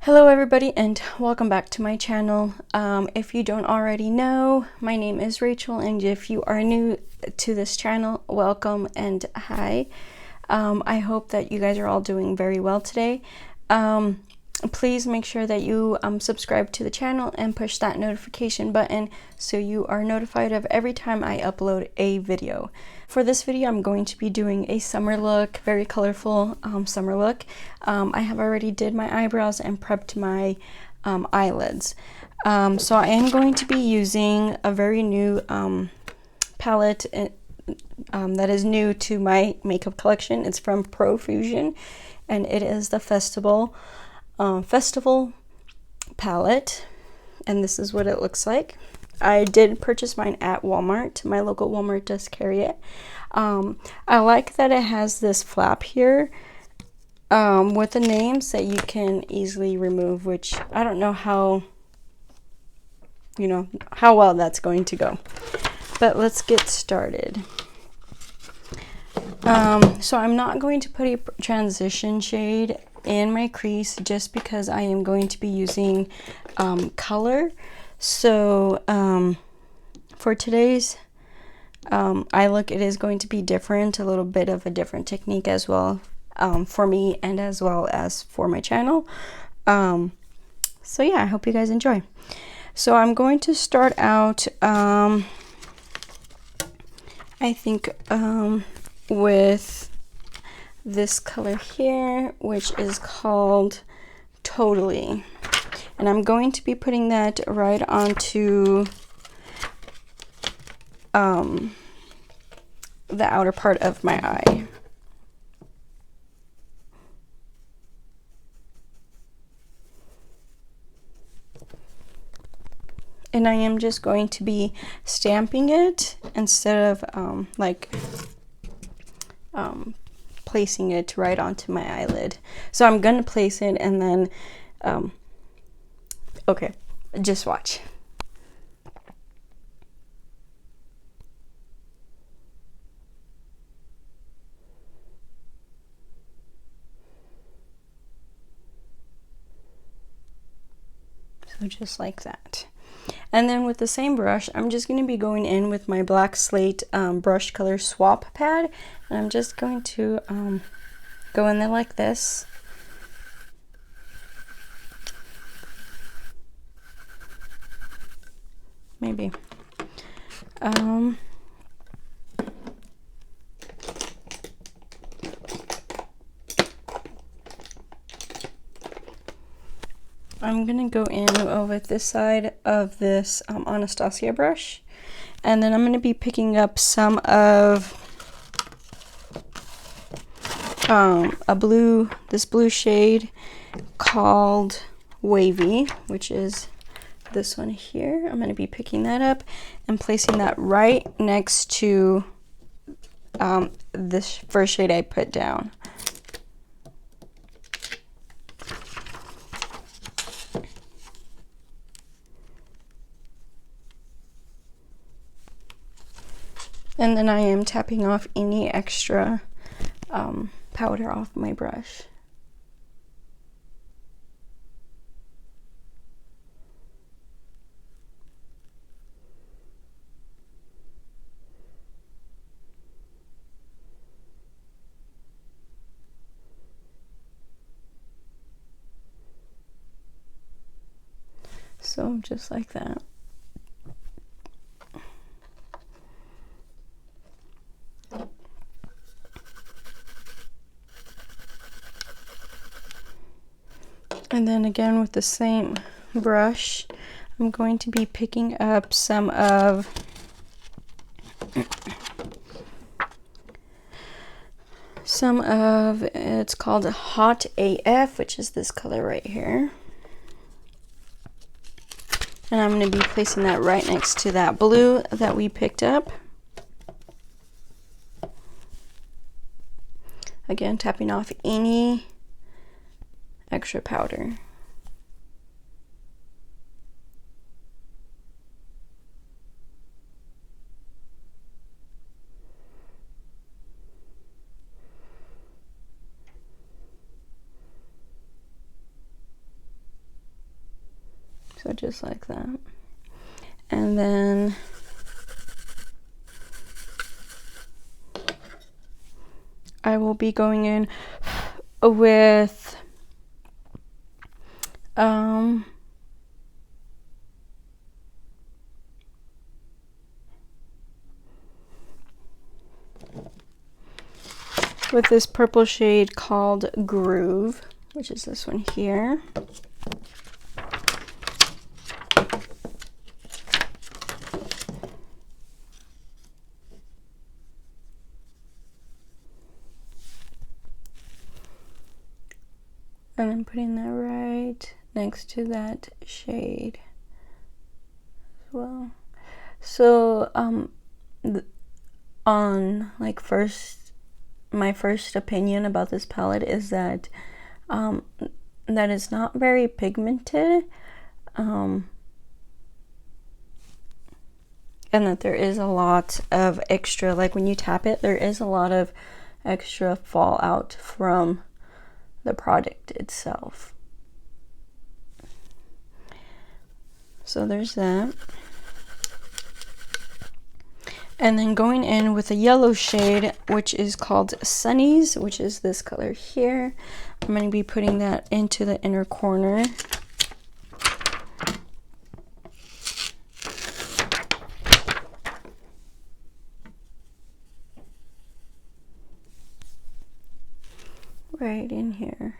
Hello everybody and welcome back to my channel. If you don't already know, my name is Rachel, and if you are new to this channel, welcome and hi. I hope that you guys are all doing very well today. Please make sure that you subscribe to the channel and push that notification button so you are notified of every time I upload a video. For this video, I'm going to be doing a summer look, very colorful summer look. I have already did my eyebrows and prepped my eyelids. So I am going to be using a very new palette that is new to my makeup collection. It's from Profusion, and it is the Festival palette, and this is what it looks like. I did purchase mine at Walmart. My local Walmart does carry it. I like that it has this flap here with the names that you can easily remove, which I don't know how well that's going to go. But let's get started. So I'm not going to put a transition shade in my crease just because I am going to be using color. So for today's eye look, it is going to be different, a little bit of a different technique as well for me and as well as for my channel. So yeah, I hope you guys enjoy. So I'm going to start out I think with this color here, which is called Totally, and I'm going to be putting that right onto the outer part of my eye. And I am just going to be stamping it instead of placing it right onto my eyelid. So I'm gonna place it and then okay, just watch. So just like that. And then with the same brush, I'm just going to be going in with my black slate brush color swap pad, and I'm just going to go in there like this. Maybe. I'm gonna go in over this side of this Anastasia brush, and then I'm gonna be picking up some of this blue shade called Wavy, which is this one here. I'm gonna be picking that up and placing that right next to this first shade I put down. And then I am tapping off any extra powder off my brush. So just like that. And then again with the same brush, I'm going to be picking up some of it's called Hot AF, which is this color right here. And I'm going to be placing that right next to that blue that we picked up. Again, tapping off any extra powder. So just like that. And then I will be going in with with this purple shade called Groove, which is this one here. And then putting that right next to that shade as well. So on like my first opinion about this palette is that that it's not very pigmented, and that there is a lot of extra, like when you tap it, there is a lot of extra fallout from the product itself. So there's that. And then going in with a yellow shade, which is called Sonnys, which is this color here. I'm going to be putting that into the inner corner. Right in here.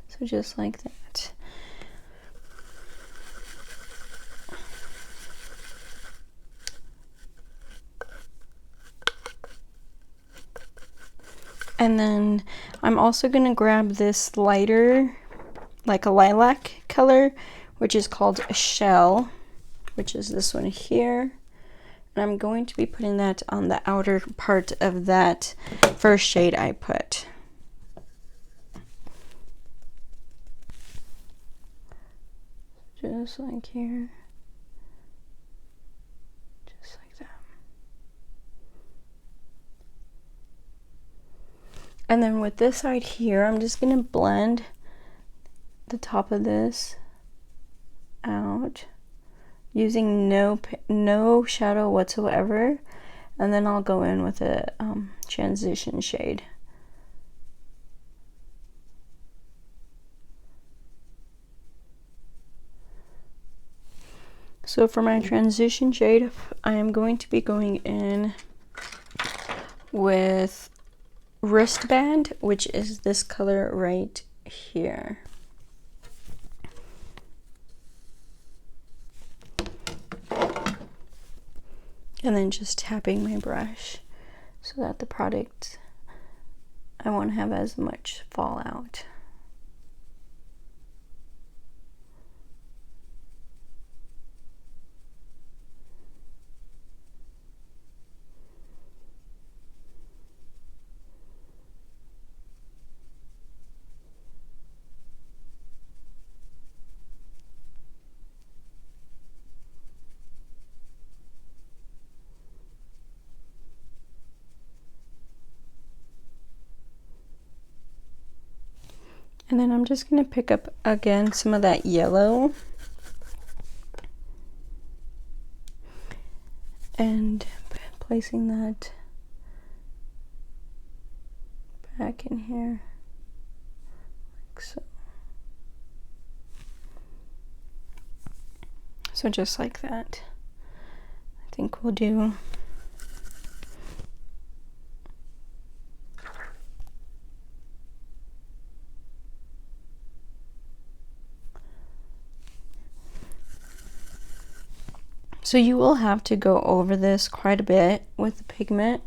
So just like that. And then I'm also going to grab this lighter, like a lilac color, which is called Shell, which is this one here. And I'm going to be putting that on the outer part of that first shade I put. Just like here. Just like that. And then with this side here, I'm just going to blend the top of this out using no shadow whatsoever, and then I'll go in with a transition shade. So for my transition shade, I am going to be going in with Wristband, which is this color right here. And then just tapping my brush so that the product, I won't have as much fallout. And then I'm just going to pick up again some of that yellow and placing that back in here like so. So just like that, I think we'll do. So you will have to go over this quite a bit with the pigment,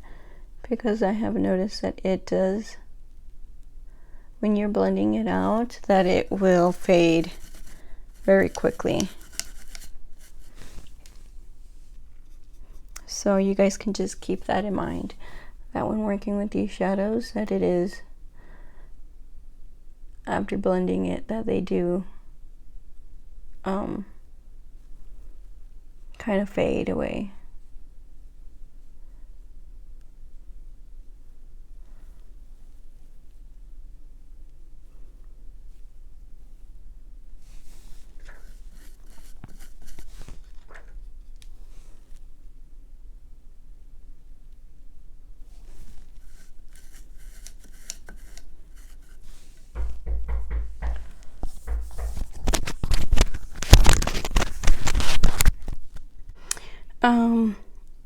because I have noticed that it does, when you're blending it out, that it will fade very quickly. So you guys can just keep that in mind, that when working with these shadows, that it is, after blending it, that they do kind of fade away.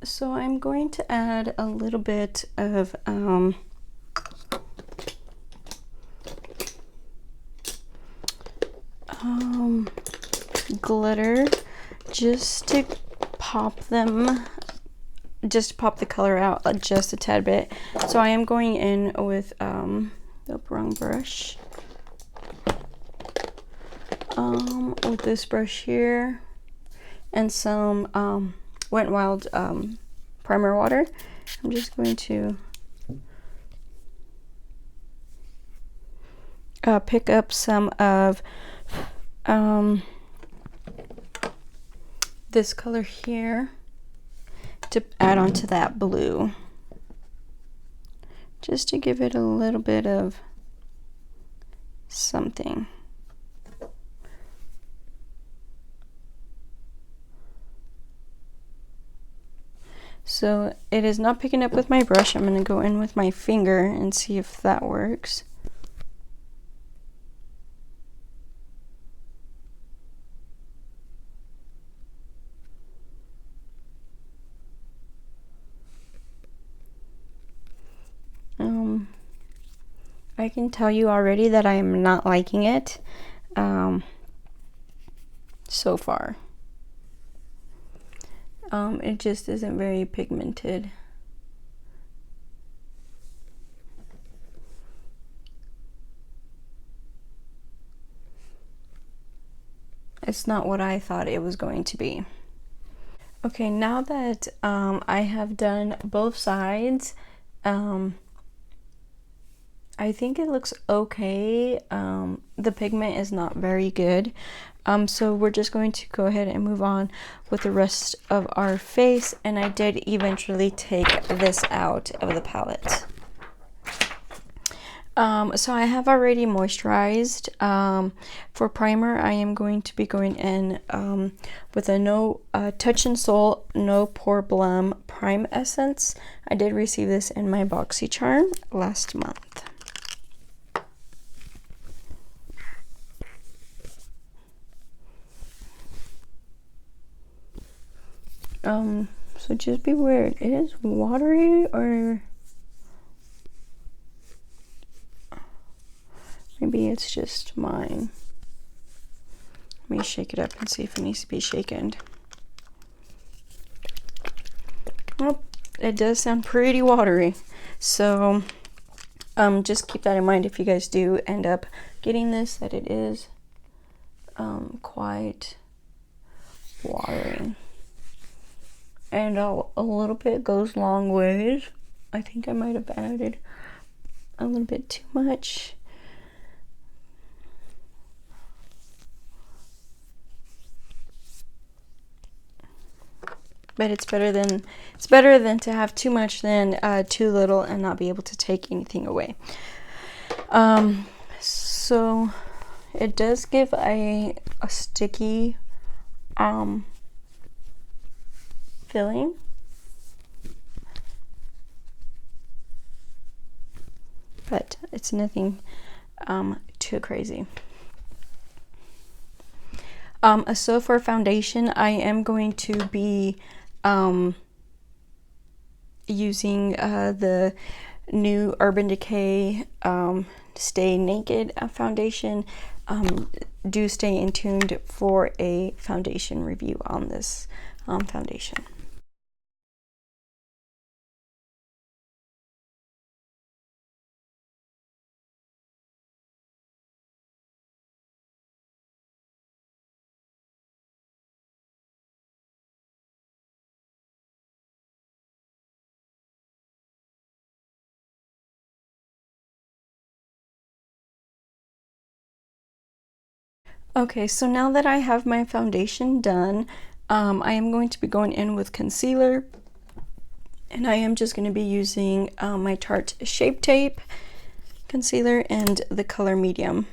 So I'm going to add a little bit of glitter just to pop them, just to pop the color out just a tad bit. So I am going in with the wrong brush, with this brush here, and some Wet n Wild primer water. I'm just going to pick up some of this color here to add onto that blue, just to give it a little bit of something. So it is not picking up with my brush. I'm going to go in with my finger and see if that works. I can tell you already that I am not liking it so far. It just isn't very pigmented. It's not what I thought it was going to be. Okay, now that I have done both sides, I think it looks okay. The pigment is not very good. So we're just going to go ahead and move on with the rest of our face. And I did eventually take this out of the palette. So I have already moisturized. For primer, I am going to be going in with a Touch in Sol No Pore Blem Prime Essence. I did receive this in my BoxyCharm last month. So just beware, it is watery, or maybe it's just mine. Let me shake it up and see if it needs to be shaken. Oh, it does sound pretty watery. So just keep that in mind if you guys do end up getting this, that it is quite watery. And a little bit goes long ways. I think I might have added a little bit too much. But it's better than to have too much than too little and not be able to take anything away. So it does give a sticky filling. But it's nothing too crazy. So for foundation, I am going to be using the new Urban Decay Stay Naked foundation. Do stay in tuned for a foundation review on this foundation. Okay, so now that I have my foundation done, I am going to be going in with concealer, and I am just going to be using my Tarte Shape Tape concealer and the color medium.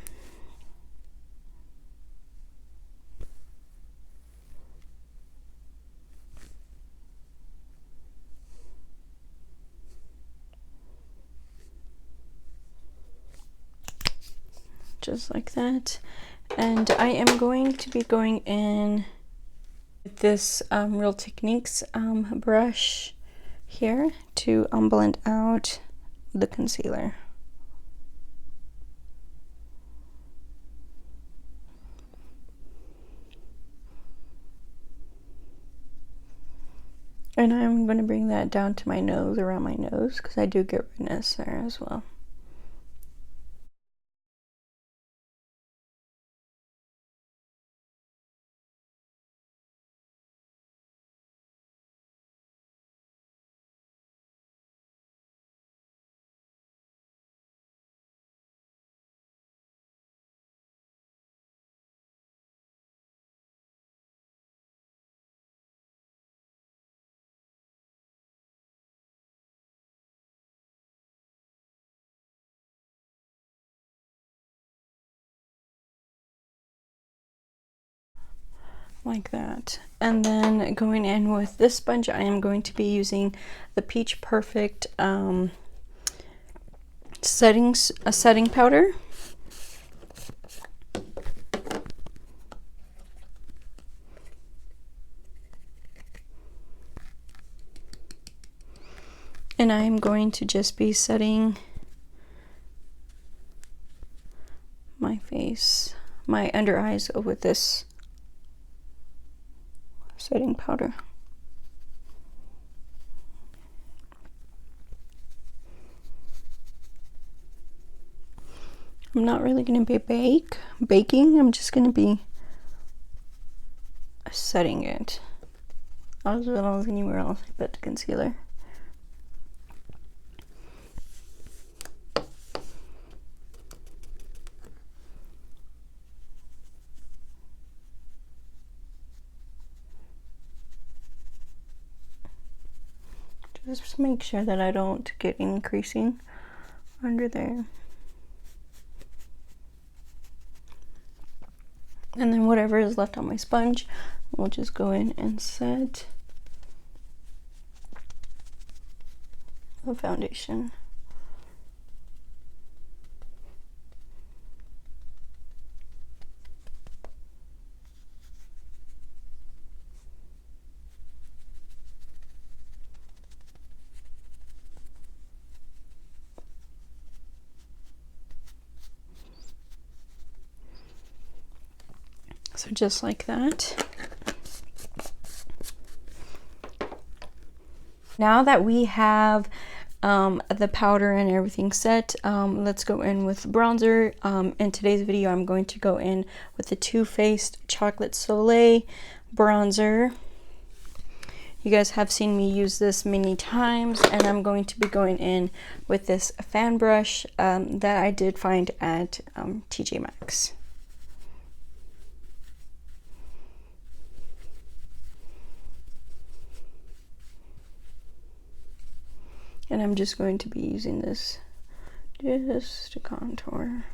Just like that. And I am going to be going in This Real Techniques brush here to blend out the concealer. And I'm going to bring that down to my nose, around my nose, because I do get redness there as well. Like that. And then going in with this sponge, I am going to be using the Peach Perfect setting powder. And I am going to just be setting my face, my under eyes with this setting powder. I'm not really going to be baking. I'm just going to be setting it as well as anywhere else I put the concealer. Just make sure that I don't get any creasing under there. And then whatever is left on my sponge, we'll just go in and set the foundation. So just like that. Now that we have the powder and everything set, let's go in with bronzer. In today's video, I'm going to go in with the Too Faced Chocolate Soleil bronzer. You guys have seen me use this many times, and I'm going to be going in with this fan brush that I did find at TJ Maxx. And I'm just going to be using this just to contour.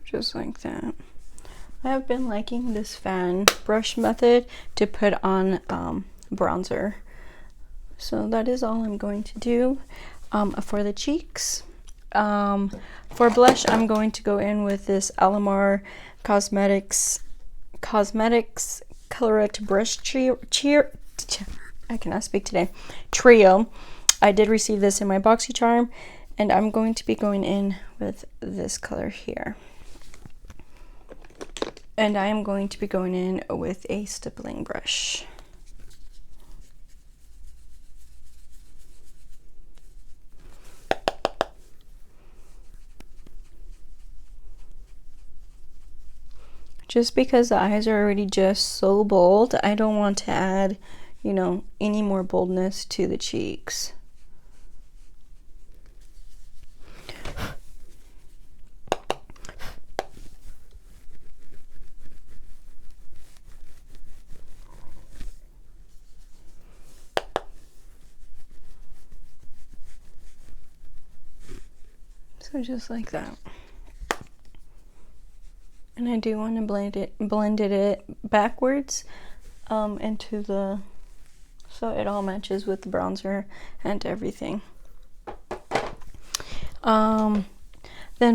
Just like that. I have been liking this fan brush method to put on bronzer. So that is all I'm going to do for the cheeks. For blush, I'm going to go in with this Alamar Cosmetics Colorete Brush I cannot speak today. Trio. I did receive this in my BoxyCharm, and I'm going to be going in with this color here. And I am going to be going in with a stippling brush. just because the eyes are already just so bold, I don't want to add, you know, any more boldness to the cheeks. So just like that. And I do want to blend it backwards into the, so it all matches with the bronzer and everything. Then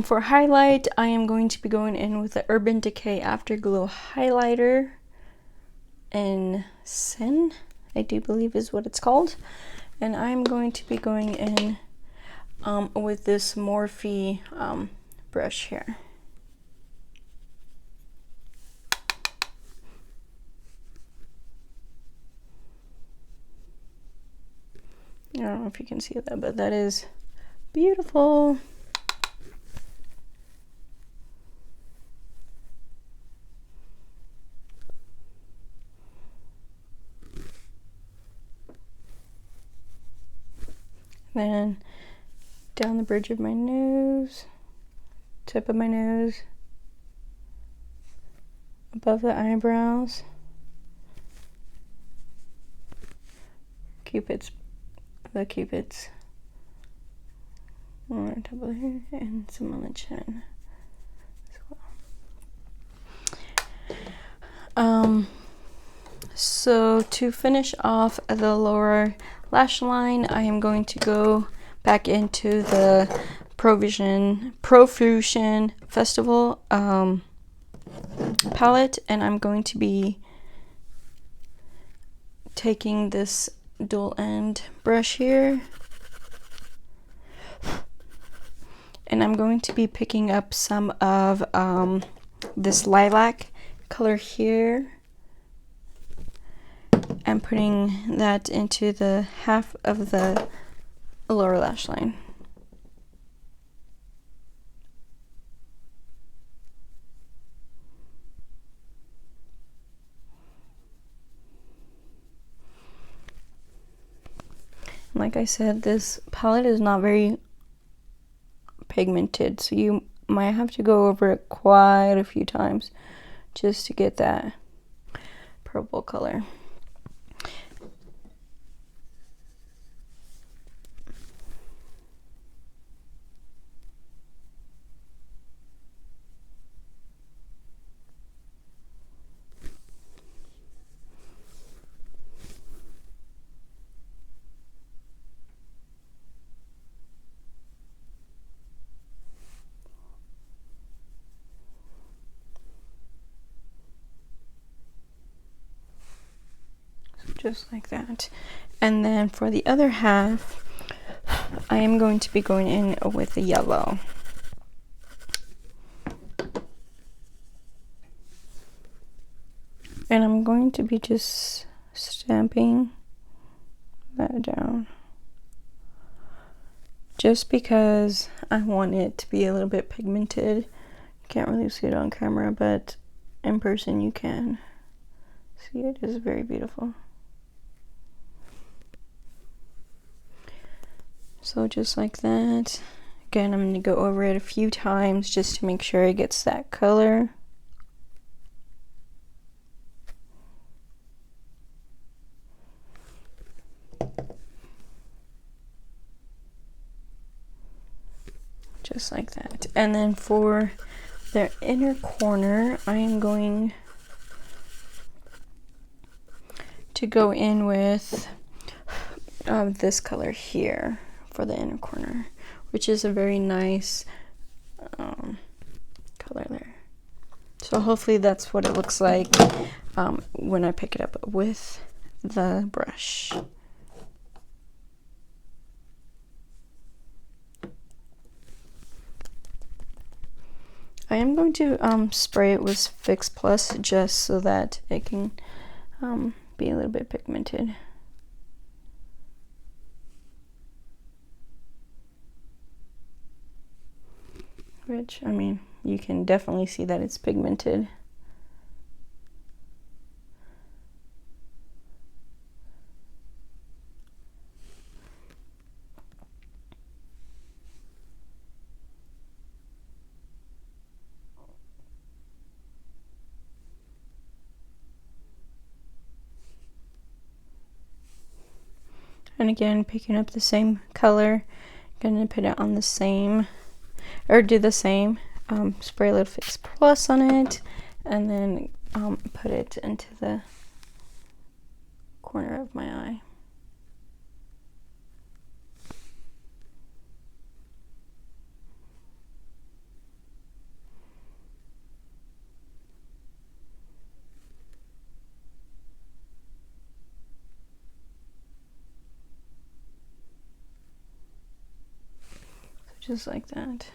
for highlight, I am going to be going in with the Urban Decay Afterglow highlighter in Sin, I do believe is what it's called. And I'm going to be going in with this Morphe brush here. I don't know if you can see that, but that is beautiful. Then down the bridge of my nose, tip of my nose, above the eyebrows, the cupids on top of the hair, and some on the chin as well. So to finish off the lower lash line, I am going to go back into the Profusion Festival palette, and I'm going to be taking this dual end brush here, and I'm going to be picking up some of this lilac color here and putting that into the half of the lower lash line. Like I said, this palette is not very pigmented, so you might have to go over it quite a few times just to get that purple color. Just like that. And then for the other half, I am going to be going in with the yellow. And I'm going to be just stamping that down, just because I want it to be a little bit pigmented. You can't really see it on camera, but in person you can see it is very beautiful. So just like that. Again, I'm going to go over it a few times just to make sure it gets that color. Just like that. And then for the inner corner, I am going to go in with this color here for the inner corner, which is a very nice color there. So hopefully that's what it looks like when I pick it up with the brush. I am going to spray it with Fix Plus just so that it can be a little bit pigmented. Which, I mean, you can definitely see that it's pigmented. And again, picking up the same color, gonna put it on the same, or do the same, spray a little Fix Plus on it, and then put it into the corner of my eye. Just like that.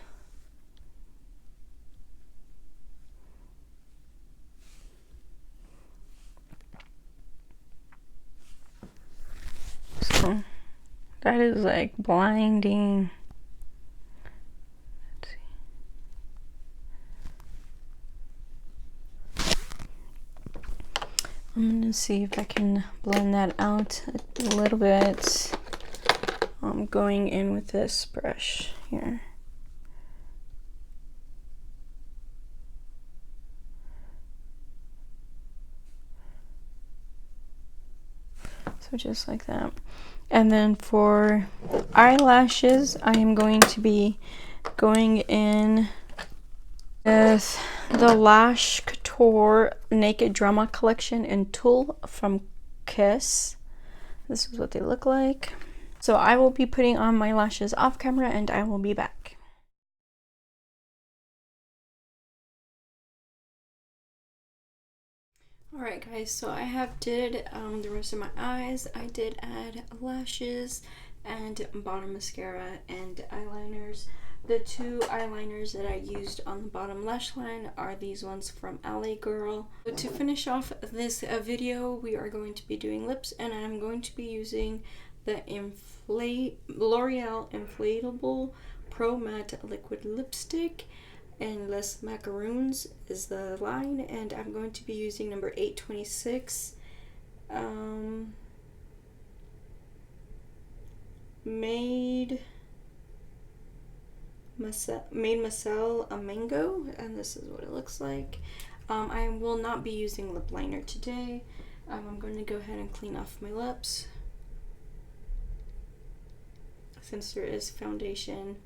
So that is like blinding. Let's see. I'm gonna see if I can blend that out a little bit. I'm going in with this brush here. So just like that. And then for eyelashes, I am going to be going in with the Lash Couture Naked Drama Collection in Tulle from Kiss. This is what they look like. So I will be putting on my lashes off camera and I will be back. Alright guys, so I have did the rest of my eyes. I did add lashes and bottom mascara and eyeliners. The two eyeliners that I used on the bottom lash line are these ones from LA Girl. So to finish off this video, we are going to be doing lips, and I'm going to be using the L'Oreal Inflatable Pro Matte Liquid Lipstick, and less macarons is the line, and I'm going to be using number 826. Made Marcel a mango, and this is what it looks like. I will not be using lip liner today. I'm going to go ahead and clean off my lips since there is foundation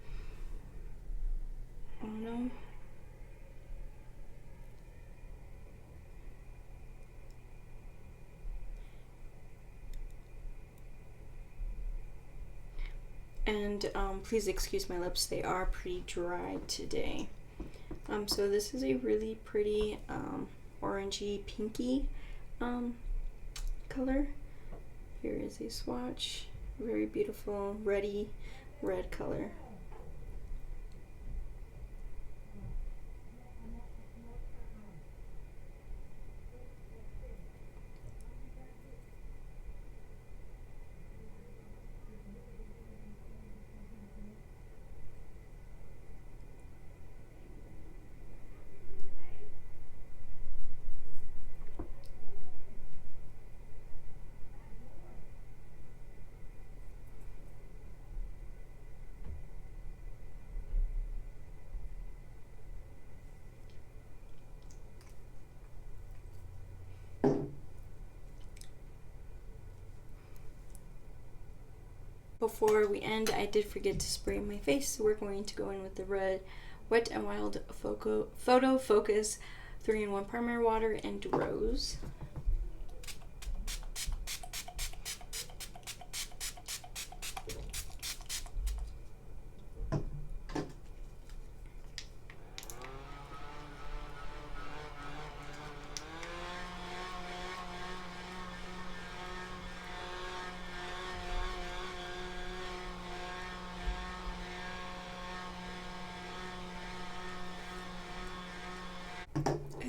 on them. And please excuse my lips, they are pretty dry today. So this is a really pretty orangey pinky color. Here is a swatch. Very beautiful, reddy red color. Before we end, I did forget to spray my face, so we're going to go in with the red Wet n Wild Photo Focus 3-in-1 Primer Water and Rose.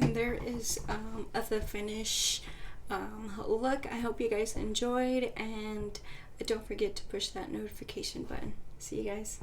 And there is the finish look. I hope you guys enjoyed, and don't forget to push that notification button. See you guys.